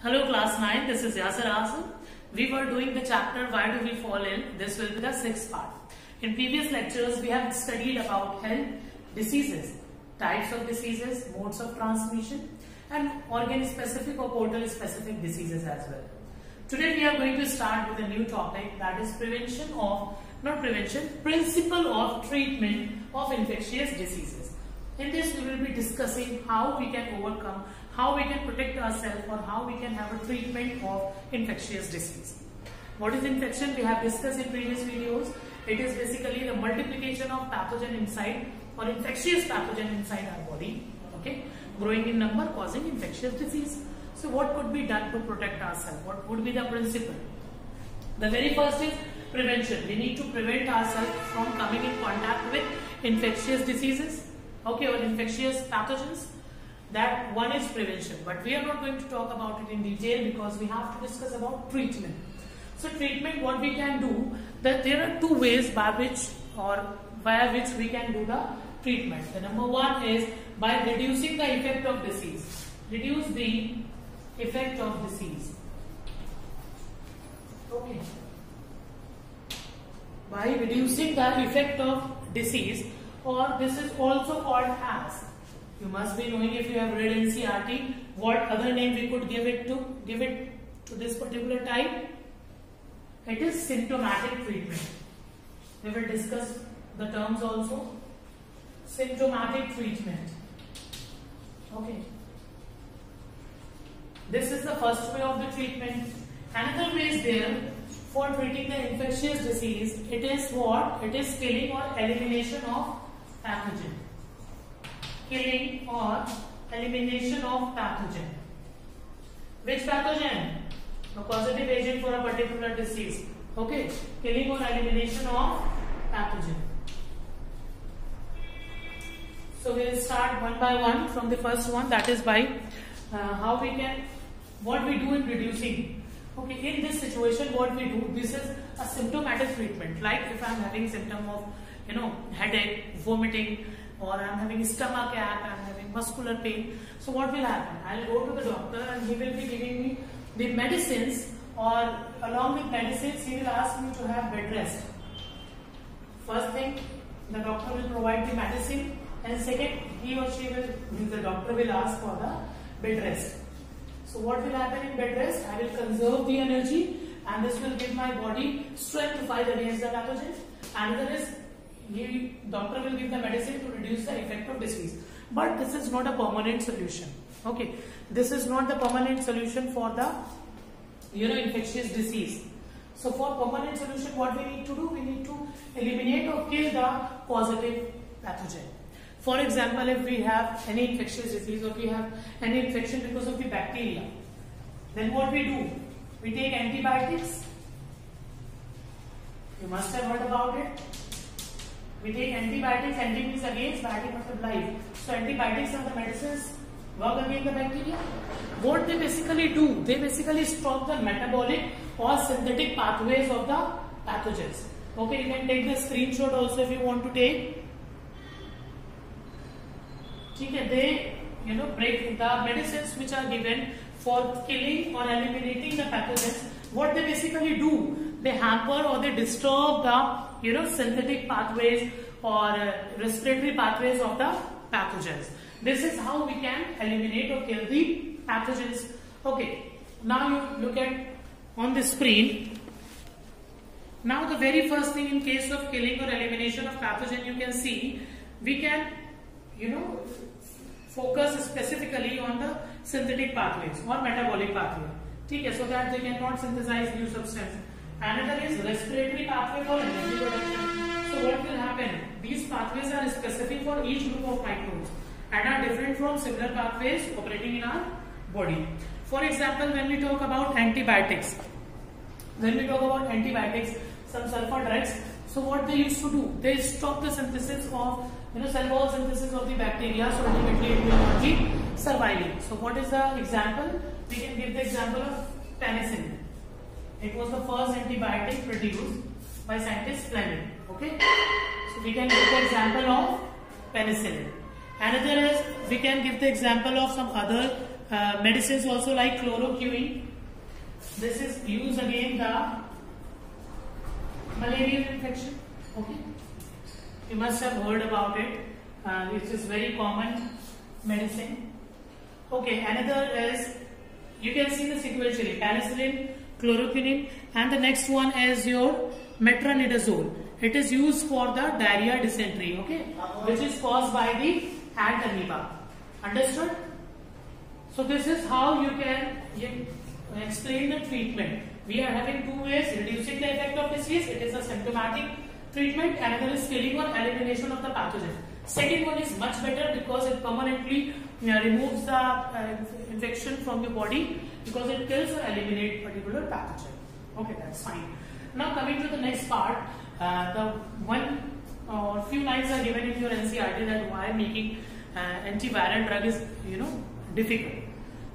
Hello class 9, this is Yasser Asam. We were doing the chapter Why Do We Fall Ill? This will be the 6th part. In previous lectures, we have studied about health, diseases, types of diseases, modes of transmission and organ-specific or portal-specific diseases as well. Today we are going to start with a new topic, that is principle of treatment of infectious diseases. In this we will be discussing how we can overcome, how we can protect ourselves or how we can have a treatment of infectious disease. What is infection? We have discussed in previous videos. It is basically the multiplication of pathogen inside or infectious pathogen inside our body, okay, growing in number, causing infectious disease. So what could be done to protect ourselves? What would be the principle? The very first is prevention. We need to prevent ourselves from coming in contact with infectious diseases, okay, or infectious pathogens. That one is prevention, but we are not going to talk about it in detail because we have to discuss about treatment. So treatment, what we can do, that there are two ways by which or via which we can do the treatment. The number one is by reducing the effect of disease. Reduce the effect of disease. Okay. By reducing the effect of disease, or this is also called as, you must be knowing if you have read NCERT, what other name we could give it to this particular type. It is symptomatic treatment. We will discuss the terms also. Symptomatic treatment. Okay. This is the first way of the treatment. Another way is there for treating the infectious disease. It is what? It is killing or elimination of pathogen. Killing or elimination of pathogen. Which pathogen? A positive agent for a particular disease. Okay. Killing or elimination of pathogen. So we will start one by one from the first one, that is by what we do in reducing. Okay, in this situation what we do, this is a symptomatic treatment. Like if I am having symptom of headache, vomiting, or I am having stomach ache, I am having muscular pain. So what will happen? I will go to the doctor and he will be giving me the medicines, or along with medicines he will ask me to have bed rest. First thing, the doctor will provide the medicine, and second, the doctor will ask for the bed rest. So what will happen in bed rest? I will conserve the energy and this will give my body strength to fight against the pathogen. Another is, doctor will give the medicine to reduce the effect of disease. But this is not a permanent solution. Okay, this is not the permanent solution for the infectious disease. So for permanent solution, what we need to do? We need to eliminate or kill the positive pathogen. For example, if we have any infectious disease or we have any infection because of the bacteria, then what we do? We take antibiotics. You must have heard about it. We take antibiotics. Anti means against, biotic means life. So antibiotics are the medicines work against the bacteria. What they basically do? They basically stop the metabolic or synthetic pathways of the pathogens. Okay, you can take the screenshot also if you want to take. They break the medicines which are given for killing or eliminating the pathogens. What they basically do? They hamper or they disturb the synthetic pathways or respiratory pathways of the pathogens. This is how we can eliminate or kill the pathogens. Okay, now you look at on the screen. Now the very first thing, in case of killing or elimination of pathogen, you can see we can focus specifically on the synthetic pathways or metabolic pathway. Okay, so that they cannot synthesize new substance. Another is respiratory pathway for energy production. So what will happen? These pathways are specific for each group of microbes and are different from similar pathways operating in our body. For example, when we talk about antibiotics, some sulfur drugs, so what they used to do? They stop the synthesis of cell wall synthesis of the bacteria, so ultimately it will not be surviving. So what is the example? We can give the example of penicillin. It was the first antibiotic produced by scientist Fleming. Okay, so we can give the example of penicillin. Another is we can give the example of some other medicines also like chloroquine. This is used against the malarial infection. Okay, you must have heard about it. It is very common medicine. Okay, another is, you can see the sequentially, penicillin, chloroquine, and the next one is your metronidazole. It is used for the diarrhea, dysentery, okay, which is caused by the ant amoeba. Understood? So this is how you can explain the treatment. We are having two ways: reducing the effect of disease, it is a symptomatic treatment. Another is killing or elimination of the pathogen. Second one is much better because it permanently removes the infection from your body, because it kills or eliminates particular pathogen. Okay, that's fine. Now coming to the next part, the one or few lines are given in your NCERT that why making antiviral drug is difficult.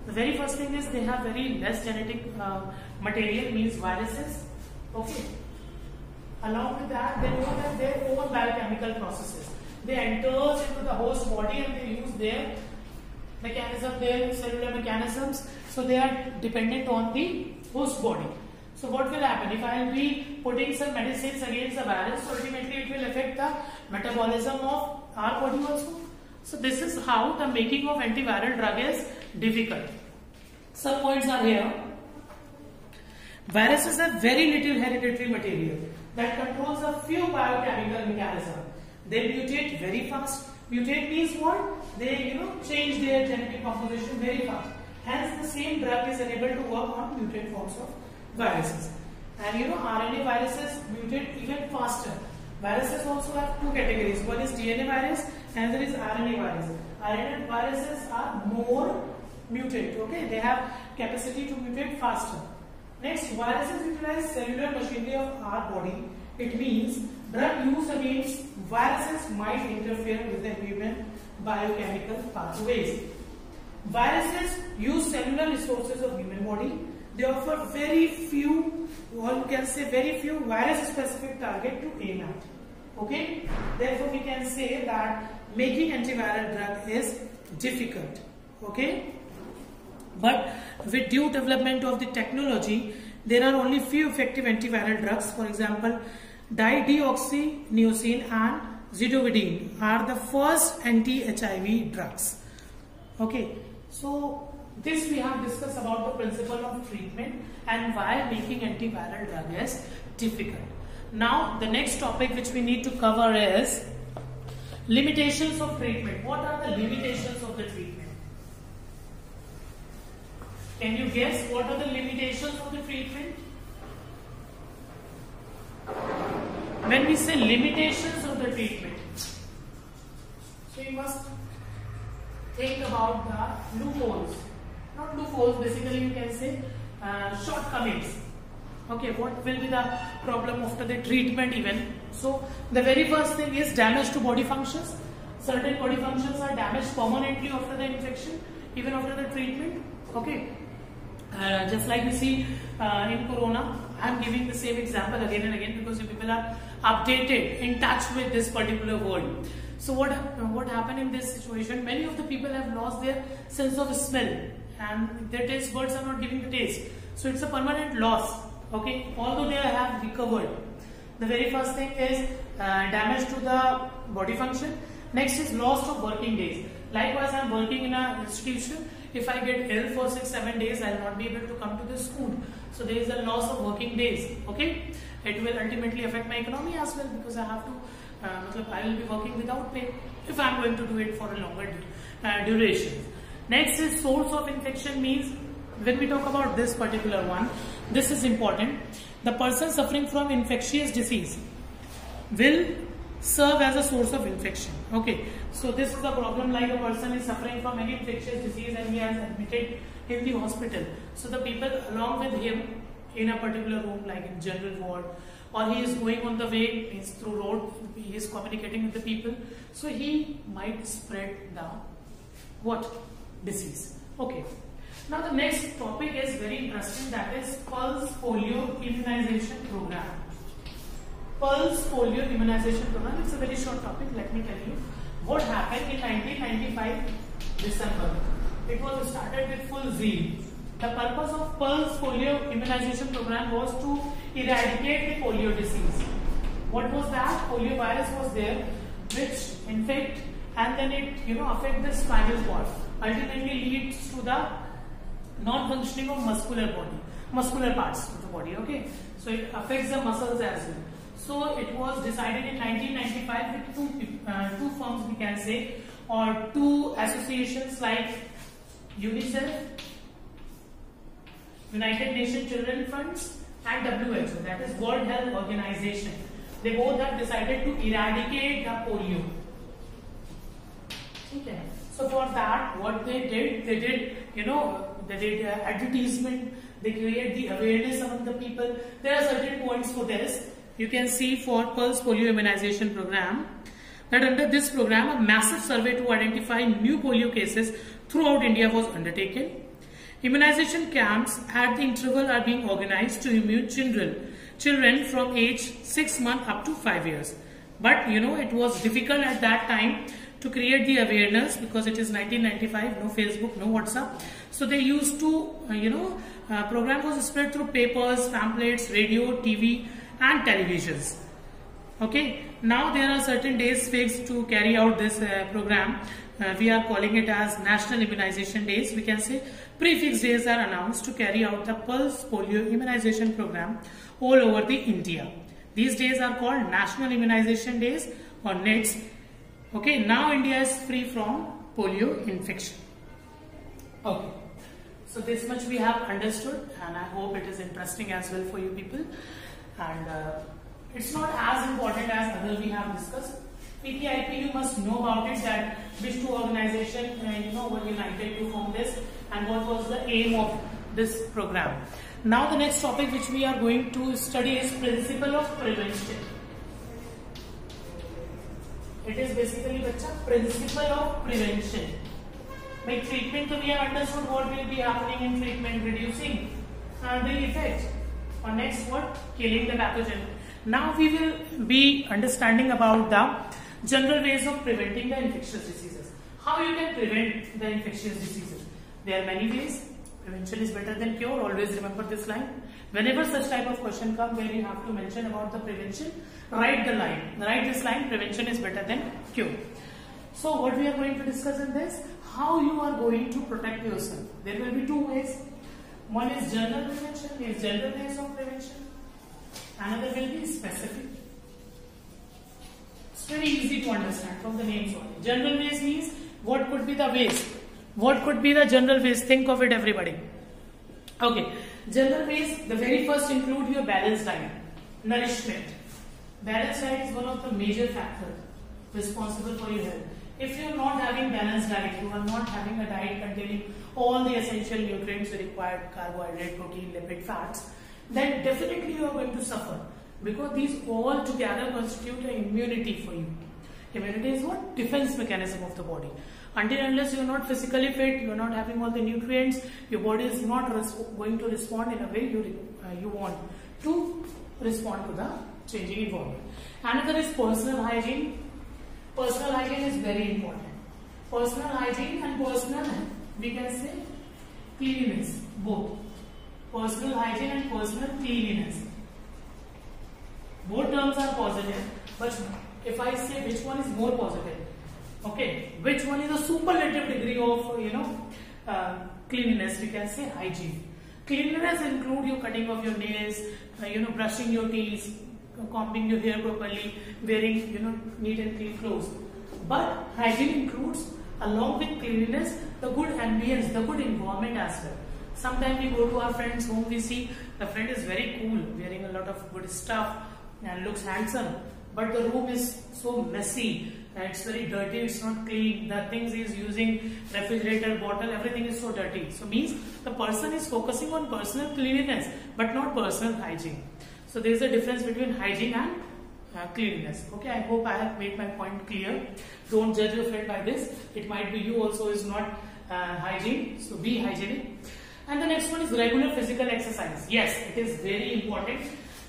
The very first thing is they have very less genetic material, means viruses. Okay. Along with that, they know that their own biochemical processes. They enter into the host body and they use their mechanism, their cellular mechanisms. So they are dependent on the host body. So what will happen if I will be putting some medicines against the virus? So ultimately it will affect the metabolism of our body also. So this is how the making of antiviral drug is difficult. Some points are here. Viruses have very little hereditary material that controls a few biochemical mechanisms. They mutate very fast. Mutate means what? They change their genetic composition very fast. Hence the same drug is unable to work on mutant forms of viruses. And RNA viruses mutate even faster. Viruses also have two categories. One is DNA virus, another is RNA virus. RNA viruses are more mutant. Okay, they have capacity to mutate faster. Next, viruses utilize cellular machinery of our body. It means drug used against viruses might interfere with the human biochemical pathways. Viruses use cellular resources of human body. They offer very few, or you can say very few virus-specific target to aim at. Okay, therefore we can say that making antiviral drug is difficult. Okay, but with due development of the technology, there are only few effective antiviral drugs. For example, dideoxyniacin and zidovudine are the first anti-HIV drugs. Okay, so this we have discussed about the principle of treatment and why making antiviral drug is difficult. Now the next topic which we need to cover is limitations of treatment. What are the limitations of the treatment? Can you guess what are the limitations of the treatment? When we say limitations of the treatment, so you must think about the loopholes. Not loopholes, basically you can say shortcomings. Okay, what will be the problem after the treatment even? So the very first thing is damage to body functions. Certain body functions are damaged permanently after the infection, even after the treatment. Okay, just like we see in Corona. I am giving the same example again and again because you people are updated, in touch with this particular world. So what happened in this situation? Many of the people have lost their sense of smell and their taste buds are not giving the taste. So it's a permanent loss. Okay, although they have recovered. The very first thing is damage to the body function. Next is loss of working days. Likewise, I am working in an institution. If I get ill for 6-7 days, I will not be able to come to the school. So there is a loss of working days. Okay, it will ultimately affect my economy as well because I have to. I will be working without pay if I am going to do it for a longer duration. Next is source of infection, means when we talk about this particular one, this is important. The person suffering from infectious disease will serve as a source of infection. Okay, so this is the problem, like a person is suffering from any infectious disease and he has admitted in the hospital. So the people along with him in a particular room, like in general ward, or he is going on the way, means through road, he is communicating with the people. So he might spread the what? Disease. Okay. Now the next topic is very interesting, that is pulse polio immunization program. Pulse polio immunization program. It's a very short topic. Let me tell you what happened in 1995 December. It was started with full zeal. The purpose of Pulse Polio Immunization Program was to eradicate the polio disease. What was that? Polio virus was there, which infect and then it affect the spinal cord. Ultimately leads to the non-functioning of muscular parts of the body. Okay, so it affects the muscles as well. So it was decided in 1995 with two firms, we can say, or two associations like UNICEF, United Nations Children Funds, and WHO, that is World Health Organization. They both have decided to eradicate the polio. Okay. So for that, what they did advertisement. They create the awareness among the people. There are certain points for this. You can see for Pulse Polio Immunization Program that under this program, a massive survey to identify new polio cases throughout India was undertaken. Immunization camps at the interval are being organized to immune children from age 6 months up to 5 years. But it was difficult at that time to create the awareness because it is 1995, no Facebook, no WhatsApp. So they used to, program was spread through papers, pamphlets, radio, TV and televisions. Okay, now there are certain days fixed to carry out this program. We are calling it as National Immunization Days. We can say prefix days are announced to carry out the Pulse Polio Immunization Program all over the India. These days are called National Immunization Days or NIDS. Okay, now India is free from polio infection. Okay, so this much we have understood and I hope it is interesting as well for you people. And it's not as important as others we have discussed. PPIP, you must know about it, that which two organizations were united to form this and what was the aim of this program. Now the next topic which we are going to study is principle of prevention. It is basically principle of prevention. By treatment, we have understood what will be happening in treatment, reducing the effect. Or next, what? Killing the pathogen. Now we will be understanding about the general ways of preventing the infectious diseases. How you can prevent the infectious diseases? There are many ways. Prevention is better than cure. Always remember this line. Whenever such type of question comes where you have to mention about the prevention, write the line. Write this line, prevention is better than cure. So what we are going to discuss in this, how you are going to protect yourself. There will be two ways. One is general prevention, is general ways of prevention. Another will be specific. It's very easy to understand from the names only. General ways means what could be the ways. What could be the general ways? Think of it, everybody. Okay, general ways, the very first include your balanced diet, nourishment. Balanced diet is one of the major factors responsible for your health. If you are not having balanced diet, you are not having a diet containing all the essential nutrients required, carbohydrate, protein, lipid, fats, then definitely you are going to suffer because these all together constitute an immunity for you. Immunity is what? Defense mechanism of the body. Until unless you are not physically fit, you are not having all the nutrients, your body is not going to respond in a way you want to respond to the changing environment. Another is personal hygiene. Personal hygiene is very important. Personal hygiene and personal, we can say, cleanliness, both. Personal hygiene and personal cleanliness. Both terms are positive, but if I say which one is more positive, okay, which one is a superlative degree of cleanliness, we can say hygiene. Cleanliness include you cutting of your nails, brushing your teeth, combing your hair properly, wearing neat and clean clothes. But hygiene includes, along with cleanliness, the good ambience, the good environment as well. Sometimes we go to our friend's home, we see the friend is very cool, wearing a lot of good stuff and looks handsome, but the room is so messy, it's very dirty, it's not clean, the things he is using, refrigerator, bottle, everything is so dirty. So means the person is focusing on personal cleanliness but not personal hygiene. So there is a difference between hygiene and cleanliness. Okay, I hope I have made my point clear. Don't judge your friend by this. It might be you also is not hygiene, so be hygienic. And the next one is regular physical exercise. Yes, it is very important.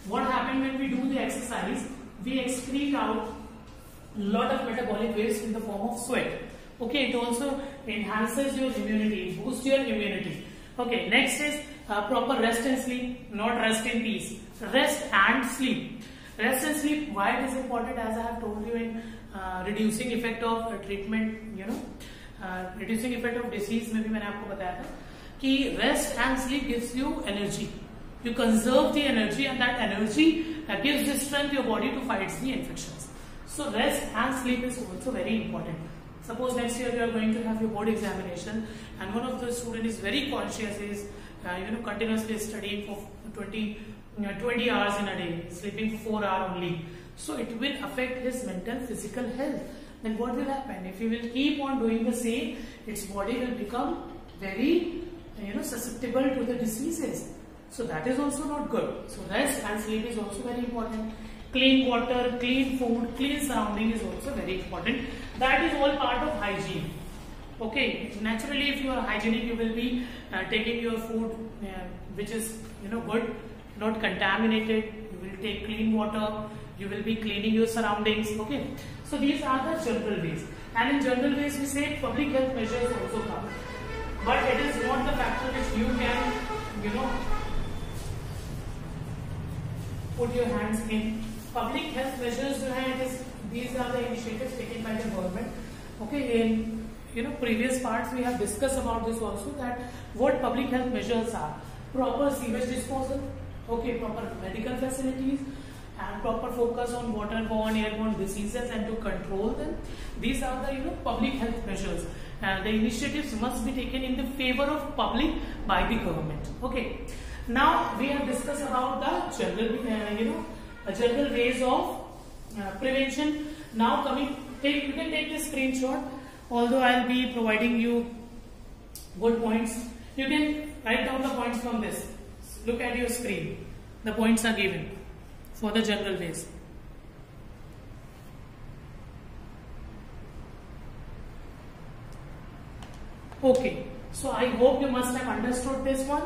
What happens when we do the exercise? We excrete out a lot of metabolic waste in the form of sweat. Okay, it also enhances your immunity, boosts your immunity. Okay, next is proper rest and sleep, not rest in peace. Rest and sleep. Rest and sleep, why it is important, as I have told you in reducing effect of treatment, reducing effect of disease में भी मैंने आपको बताया था कि rest and sleep gives you energy. You conserve the energy, and that energy gives the strength to your body to fight the infections. So rest and sleep is also very important. Suppose next year you are going to have your board examination, and one of the student is very conscious, is continuously studying for 20 hours in a day, sleeping for 4 hours only. So it will affect his mental, physical health. Then what will happen? If he will keep on doing the same, its body will become very susceptible to the diseases. So that is also not good. So rest and sleep is also very important. Clean water, clean food, clean surrounding is also very important. That is all part of hygiene. Okay, naturally if you are hygienic, you will be taking your food which is good, not contaminated. You will take clean water. You will be cleaning your surroundings. Okay, so these are the general ways. And in general ways, we say public health measures also come. But it is not the factor which you can, put your hands in. Public health measures, these are the initiatives taken by the government. Okay, in previous parts we have discussed about this also, that what public health measures are: proper sewage disposal, okay, proper medical facilities, and proper focus on waterborne, airborne diseases and to control them. These are the public health measures. The initiatives must be taken in the favor of public by the government. Okay. Now we have discussed about the general ways of prevention. Now you can take this screenshot. Although I'll be providing you good points, you can write down the points from this. Look at your screen. The points are given for the general ways. Okay, so I hope you must have understood this one.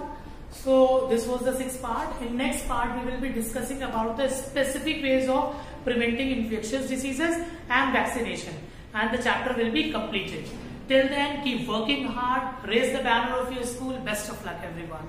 So this was the 6th part. In next part we will be discussing about the specific ways of preventing infectious diseases and vaccination, and the chapter will be completed. Till then, keep working hard, raise the banner of your school. Best of luck everyone.